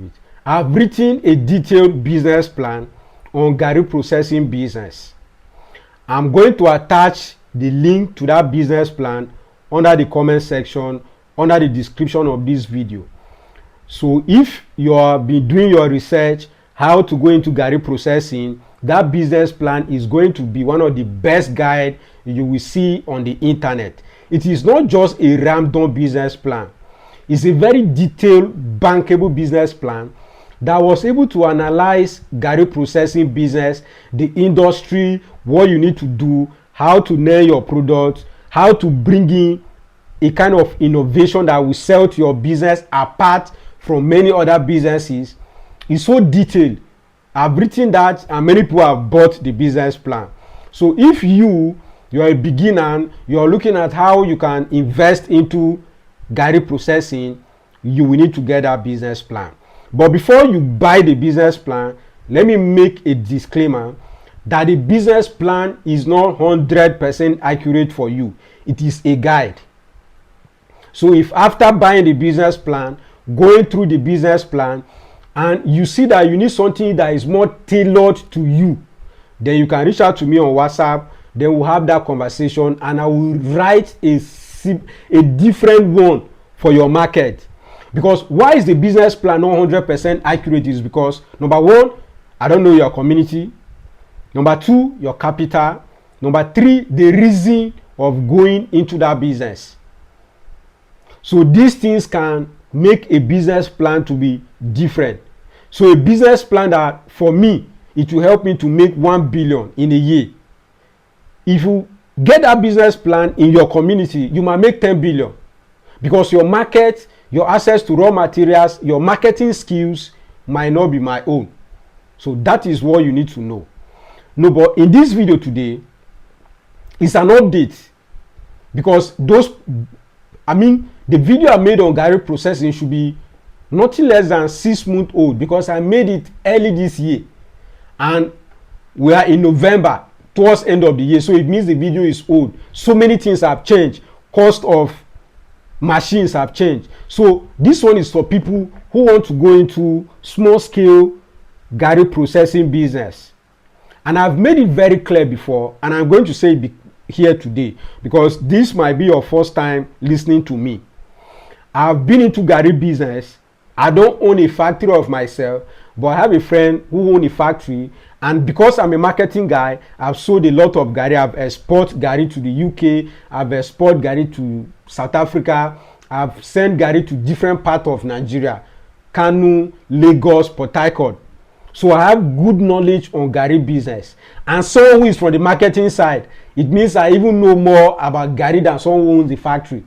it. I've written a detailed business plan on Garri processing business. I'm going to attach the link to that business plan under the comment section, under the description of this video. So if you have been doing your research how to go into Garri processing, that business plan is going to be one of the best guides you will see on the internet. It is not just a random business plan. It's a very detailed, bankable business plan that was able to analyze Garri processing business, the industry, what you need to do, how to nail your product, how to bring in a kind of innovation that will sell to your business apart from many other businesses. It's so detailed. I've written that and many people have bought the business plan. So if you're a beginner, you're looking at how you can invest into Garri processing, you will need to get that business plan. But before you buy the business plan, let me make a disclaimer that the business plan is not 100% accurate for you. It is a guide. So if after buying the business plan, going through the business plan, and you see that you need something that is more tailored to you, then you can reach out to me on WhatsApp. Then we'll have that conversation and I will write a different one for your market. Because why is the business plan not 100% accurate is because number one, I don't know your community. Number two, your capital. Number three, the reason of going into that business. So these things can make a business plan to be different. So a business plan that for me, it will help me to make 1 billion in a year. If you get that business plan in your community, you might make 10 billion because your market, your access to raw materials, your marketing skills might not be my own. So that is what you need to know. No, but in this video today, it's an update because the video I made on Garri processing should be nothing less than 6 months old because I made it early this year and we are in November towards end of the year, so it means the video is old. So many things have changed. Cost of machines have changed. So this one is for people who want to go into small scale Garri processing business. And I've made it very clear before, and I'm going to say it here today because this might be your first time listening to me. I've been into Garri business. I don't own a factory of myself, but I have a friend who owns a factory, and because I'm a marketing guy, I've sold a lot of Garri. I've exported Garri to the UK, I've exported Garri to South Africa, I've sent Garri to different parts of Nigeria, Kano, Lagos, Port Harcourt. So I have good knowledge on Garri business. And someone who is from the marketing side, it means I even know more about Garri than someone who owns the factory.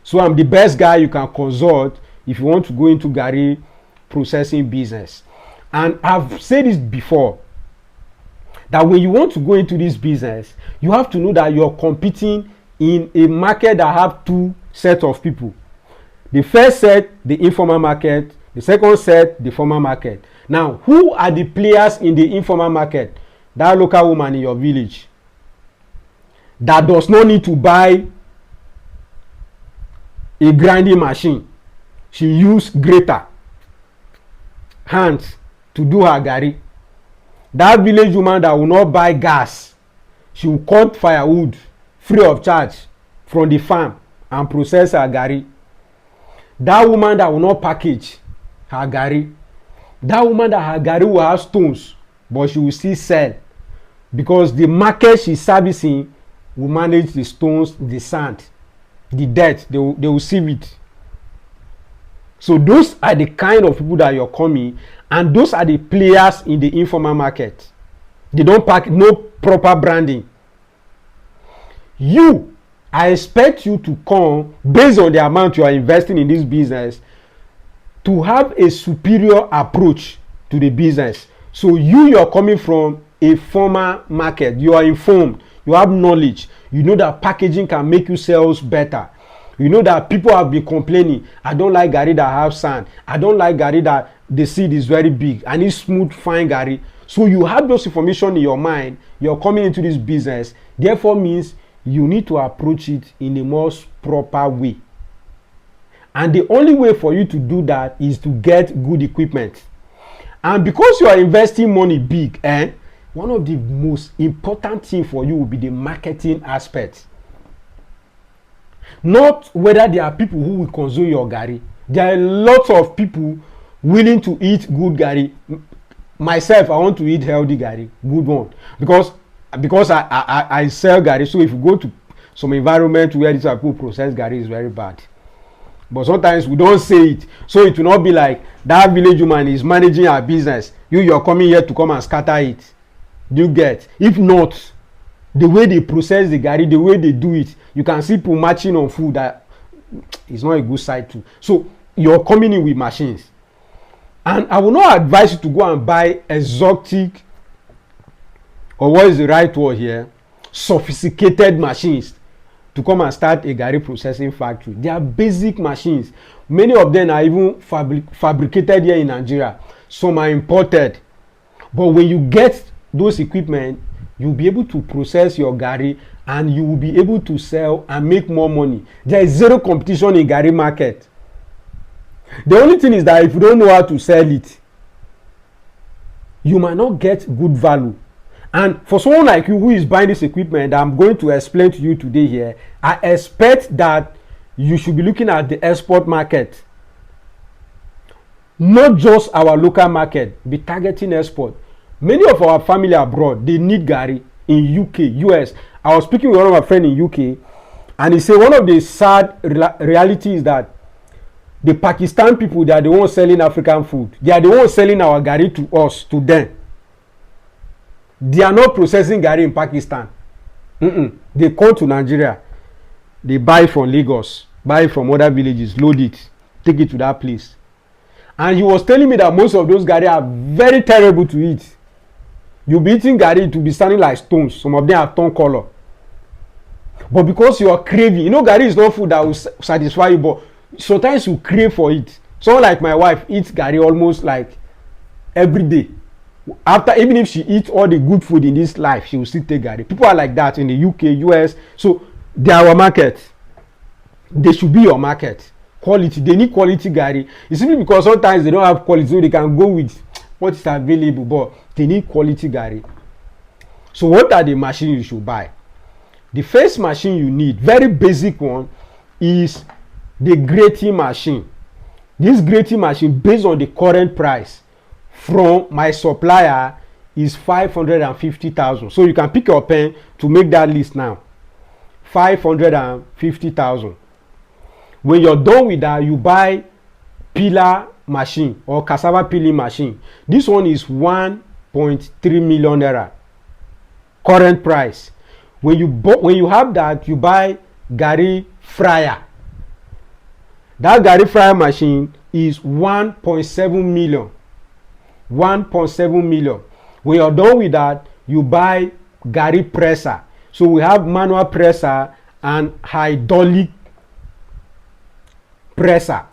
So I'm the best guy you can consult if you want to go into Garri processing business. And I've said this before, that when you want to go into this business, you have to know that you're competing in a market that have two sets of people. The first set, the informal market. The second set, the formal market. Now, who are the players in the informal market? That local woman in your village that does not need to buy a grinding machine. She uses grater, hands to do her Garri. That village woman that will not buy gas, she will cut firewood free of charge from the farm and process her Garri. That woman that will not package her Garri. That woman that her Garri will have stones, but she will still sell because the market she's servicing will manage the stones, the sand, the dirt. They will sieve it. So those are the kind of people that you're coming, and those are the players in the informal market. They don't pack, no proper branding. I expect you to come based on the amount you are investing in this business to have a superior approach to the business. So you're coming from a formal market. You are informed. You have knowledge. You know that packaging can make you sell better. You know that people have been complaining. I don't like Garri that have sand. I don't like Garri that the seed is very big. I need smooth, fine Garri. So you have those information in your mind. You're coming into this business. Therefore means you need to approach it in a more proper way. And the only way for you to do that is to get good equipment. And because you are investing money big, one of the most important things for you will be the marketing aspect. Not whether there are people who will consume your garri. There are lots of people willing to eat good garri. Myself, I want to eat healthy garri, good one, because I sell garri. So if you go to some environment where these people process garri, is very bad. But sometimes we don't say it, so it will not be like that village woman is managing her business. You're coming here to come and scatter it. Do you get? If not, the way they process the garri, the way they do it, you can see people matching on food that is not a good side too. So you're coming in with machines, and I will not advise you to go and buy exotic, or what is the right word here, sophisticated machines to come and start a garri processing factory. They are basic machines. Many of them are even fabricated here in Nigeria. Some are imported. But when you get those equipment, you'll be able to process your garri and you will be able to sell and make more money. There is zero competition in garri market. The only thing is that if you don't know how to sell it, you might not get good value. And for someone like you who is buying this equipment I'm going to explain to you today here, I expect that you should be looking at the export market, not just our local market. Be targeting export. Many of our family abroad, they need garri in UK, US. I was speaking with one of my friends in UK, and he said one of the sad reality is that the Pakistan people, they are the ones selling African food. They are the ones selling our garri to us, to them. They are not processing garri in Pakistan. They come to Nigeria. They buy from Lagos, buy from other villages, load it, take it to that place. And he was telling me that most of those garri are very terrible to eat. You'll be eating garri to be standing like stones. Some of them are tone color. But because you are craving, garri is not food that will satisfy you, but sometimes you crave for it. Someone like my wife eats garri almost like every day. After, even if she eats all the good food in this life, she will still take garri. People are like that in the UK, US. So they are our market. They should be your market. Quality. They need quality garri. It's simply because sometimes they don't have quality, so they can go with what is available, but they need quality garri. So what are the machines you should buy? The first machine you need, very basic one, is the grating machine. This grating machine, based on the current price from my supplier, is 550,000. So you can pick your pen to make that list now. 550,000. When you're done with that, you buy peeler machine or cassava peeling machine. This one is 1.3 million naira. Current price. When you have that, you buy garri fryer. That garri fryer machine is 1.7 million. 1.7 million. When you're done with that, you buy garri presser. So we have manual presser and hydraulic presser.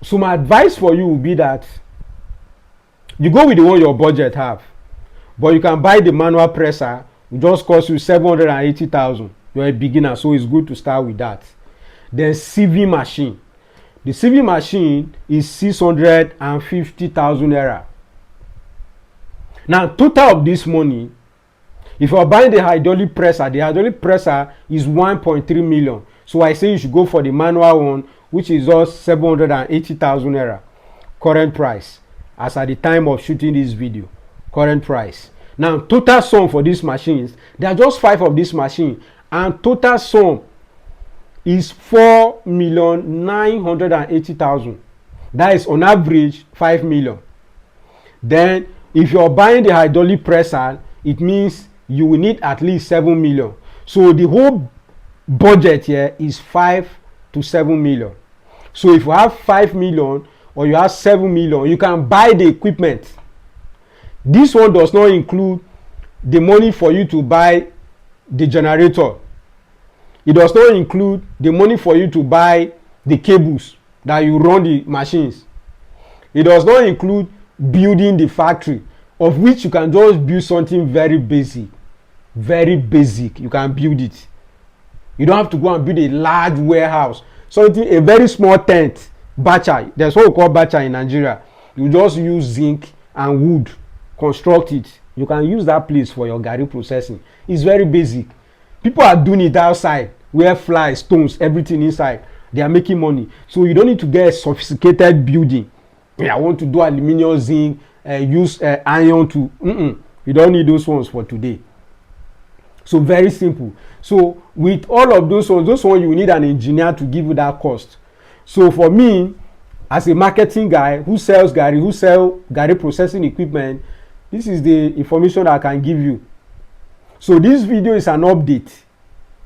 So my advice for you will be that you go with the one your budget have, but you can buy the manual presser. It just cost you 780,000. You're a beginner, so it's good to start with that. Then sieving machine. The sieving machine is 650,000 naira. Now, total of this money, if you are buying the hydraulic presser is 1.3 million. So I say you should go for the manual one, which is just 780,000 naira. Current price, as at the time of shooting this video. Current price. Now, total sum for these machines, there are just 5 of these machines, and total sum is 4,980,000. That is on average 5 million. Then if you're buying the hydraulic presser, it means you will need at least 7 million. So the whole budget here is 5 to 7 million. So if you have 5 million or you have 7 million, you can buy the equipment. This one does not include the money for you to buy the generator. It does not include the money for you to buy the cables that you run the machines. It does not include building the factory, of which you can just build something very basic. Very basic. You can build it. You don't have to go and build a large warehouse. something, a very small tent, bacha. There's what we call bacha in Nigeria. You just use zinc and wood, construct it. You can use that place for your garri processing. It's very basic. People are doing it outside, where flies, stones, everything inside. They are making money. So you don't need to get a sophisticated building. I want to do aluminium, zinc, use iron to. You don't need those ones for today. So very simple. So with all of those ones you need an engineer to give you that cost. So for me, as a marketing guy who sells garri processing equipment, this is the information I can give you. So this video is an update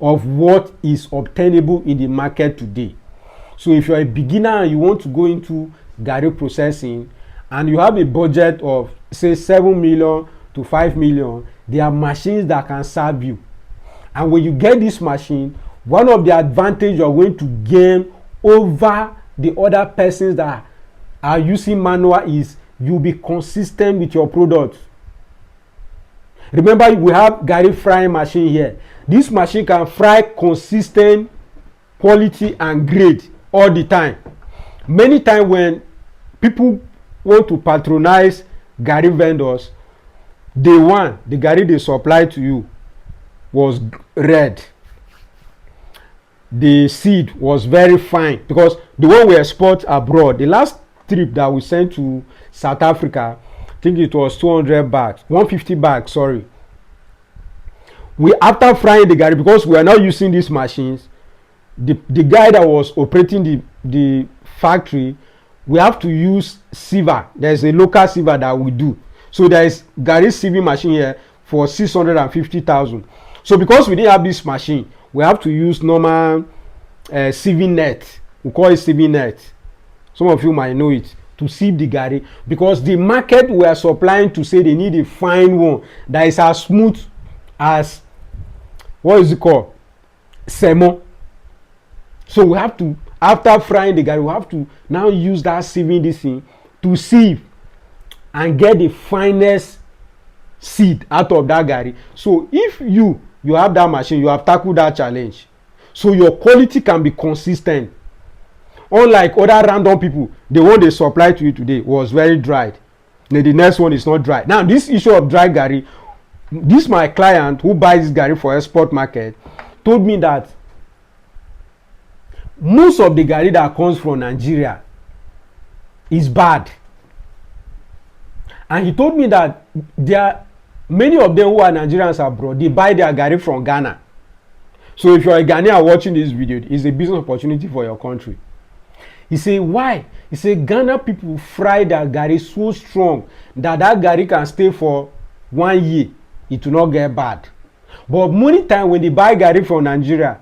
of what is obtainable in the market today. So if you're a beginner and you want to go into garri processing and you have a budget of say 7 million to 5 million, there are machines that can serve you. And when you get this machine, one of the advantages you're going to gain over the other persons that are using manual is you'll be consistent with your product. Remember, we have garri frying machine here. This machine can fry consistent quality and grade all the time. Many times when people want to patronize garri vendors, the garri they supply to you was red. The seed was very fine because the one we export abroad, the last trip that we sent to South Africa, I think it was 200 bags, 150 bags, sorry. We, after frying the garri, because we are now using these machines, the guy that was operating the factory, we have to use sieve. There's a local sieve that we do. So there is garri sieving machine here for 650,000. So because we didn't have this machine, we have to use normal sieving net. We call it sieving net. Some of you might know it, to sieve the garri, because the market we are supplying to say they need a fine one that is as smooth as, what is it called, semo. So we have to, after frying the garri, we have to now use that sieving this thing to sieve and get the finest seed out of that garri. So if you have that machine, you have tackled that challenge, so your quality can be consistent. Unlike other random people, the one they supply to you today was very dried, then the next one is not dry. Now this issue of dry garri, this my client who buys garri for export market told me that most of the garri that comes from Nigeria is bad, and he told me that many of them who are Nigerians abroad, they buy their garri from Ghana. So if you're a Ghanaian watching this video, it's a business opportunity for your country. He say why? He say Ghana people fry their garri so strong that garri can stay for 1 year. It will not get bad. But many times when they buy garri from Nigeria,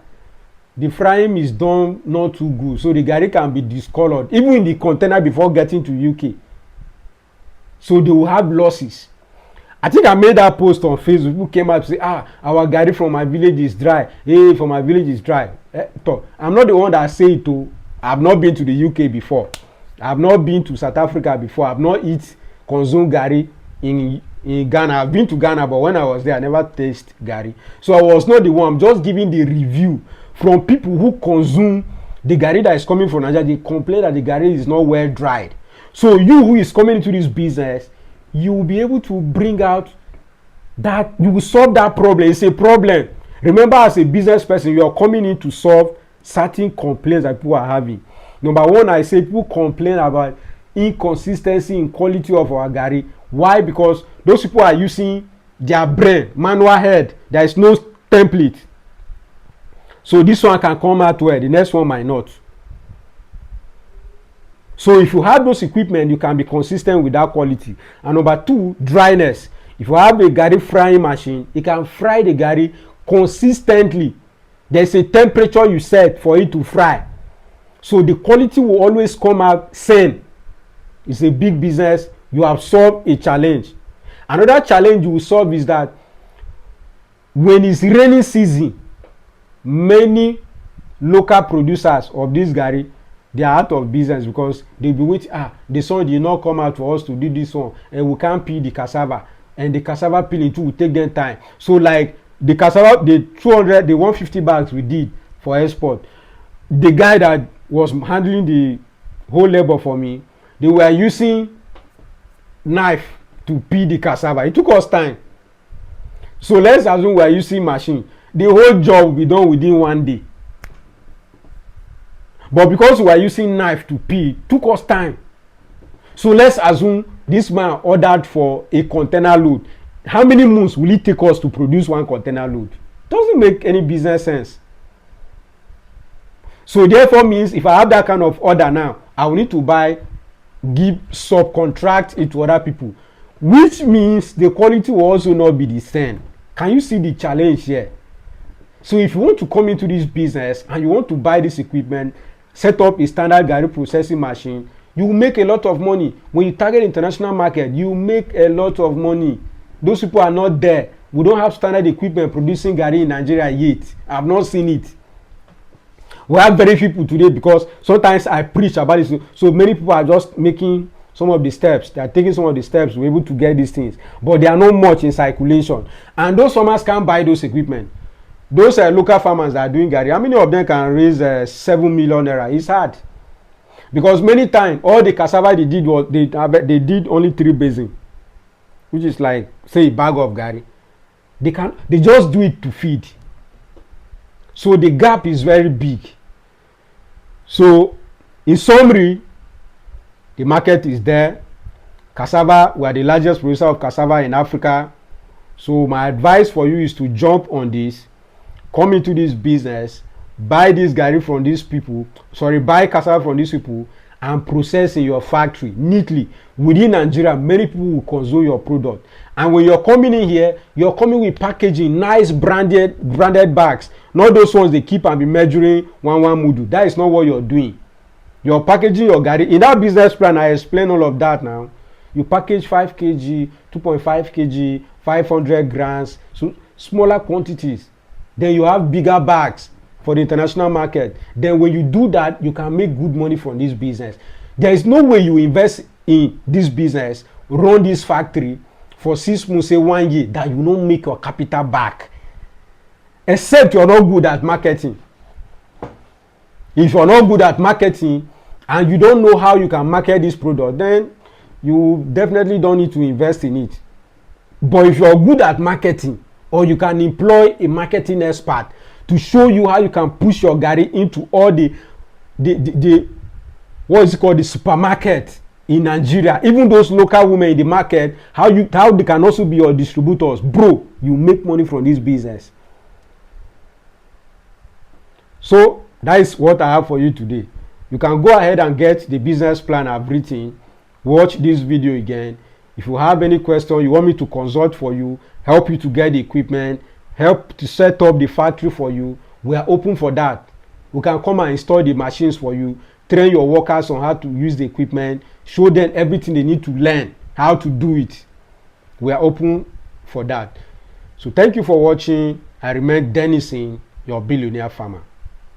the frying is done not too good, so the garri can be discolored even in the container before getting to UK. So they will have losses. I think I made that post on Facebook. People came out to say, our garri from my village is dry. Hey, from my village is dry. I'm not the one that say it to. I've not been to the UK before. I've not been to South Africa before. I've not consumed garri in Ghana. I've been to Ghana, but when I was there, I never tasted garri. So I was not the one. I'm just giving the review from people who consume the garri that is coming from Nigeria. They complain that the garri is not well dried. So you who is coming into this business, you will be able to bring out that, you will solve that problem. It's a problem. Remember, as a business person, you are coming in to solve certain complaints that people are having. Number one, I say people complain about inconsistency in quality of our garri. Why? Because those people are using their brain, manual head. There is no template. So this one can come out well, the next one might not. So if you have those equipment, you can be consistent with that quality. And number two, dryness. If you have a garri frying machine, it can fry the garri consistently. There's a temperature you set for it to fry. So the quality will always come out same. It's a big business. You have solved a challenge. Another challenge you will solve is that when it's rainy season, many local producers of this garri, they are out of business because they'll be waiting. The sun did not come out for us to do this one, and we can't peel the cassava, and the cassava peeling too will take them time. So like the cassava, the 200, the 150 bags we did for export, the guy that was handling the whole labor for me. They were using knife to peel the cassava. It took us time. So let's assume we are using machine. The whole job will be done within 1 day. But because we are using knife to peel, it took us time. So let's assume this man ordered for a container load. How many months will it take us to produce one container load? Doesn't make any business sense. So therefore means if I have that kind of order now, I will need to subcontract it to other people, which means the quality will also not be the same. Can you see the challenge here? So if you want to come into this business and you want to buy this equipment, set up a standard Garri processing machine, you will make a lot of money. When you target international market, you make a lot of money. Those people are not there. We don't have standard equipment producing Garri in Nigeria yet. I've not seen it. We have very few people today because sometimes I preach about this. So many people are just making some of the steps. They are taking some of the steps to be able to get these things. But they are not much in circulation. And those farmers can't buy those equipment. Those local farmers that are doing Garri, how many of them can raise 7 million naira? It's hard. Because many times, all the cassava they did was they did only 3 basin, which is like, say, a bag of Garri. They just do it to feed. So the gap is very big. So in summary, the market is there. Cassava, we are the largest producer of cassava in Africa. So my advice for you is to jump on this, come into this business, buy this Garri from these people, buy cassava from these people and process in your factory neatly. Within Nigeria, many people will consume your product. And when you're coming in here, you're coming with packaging, nice branded bags. Not those ones they keep and be measuring one mudu. That is not what you're doing. You're packaging your Garri. In that business plan, I explain all of that now. You package 5 kg, 2.5 kg, 500 grams, so smaller quantities. Then you have bigger bags for the international market. Then when you do that, you can make good money from this business. There is no way you invest in this business, run this factory for 6 months, say 1 year, that you don't make your capital back. Except you're not good at marketing. If you're not good at marketing and you don't know how you can market this product, then you definitely don't need to invest in it. But if you're good at marketing, or you can employ a marketing expert to show you how you can push your Garri into all the what is it called, the supermarket in Nigeria, even those local women in the market, how they can also be your distributors, bro, you make money from this business. So that is what I have for you today. You can go ahead and get the business plan I've written, watch this video again. If you have any question, you want me to consult for you, help you to get the equipment, help to set up the factory for you, we are open for that. We can come and install the machines for you, train your workers on how to use the equipment, show them everything they need to learn, how to do it. We are open for that. So thank you for watching. I remain Dennison, your billionaire farmer.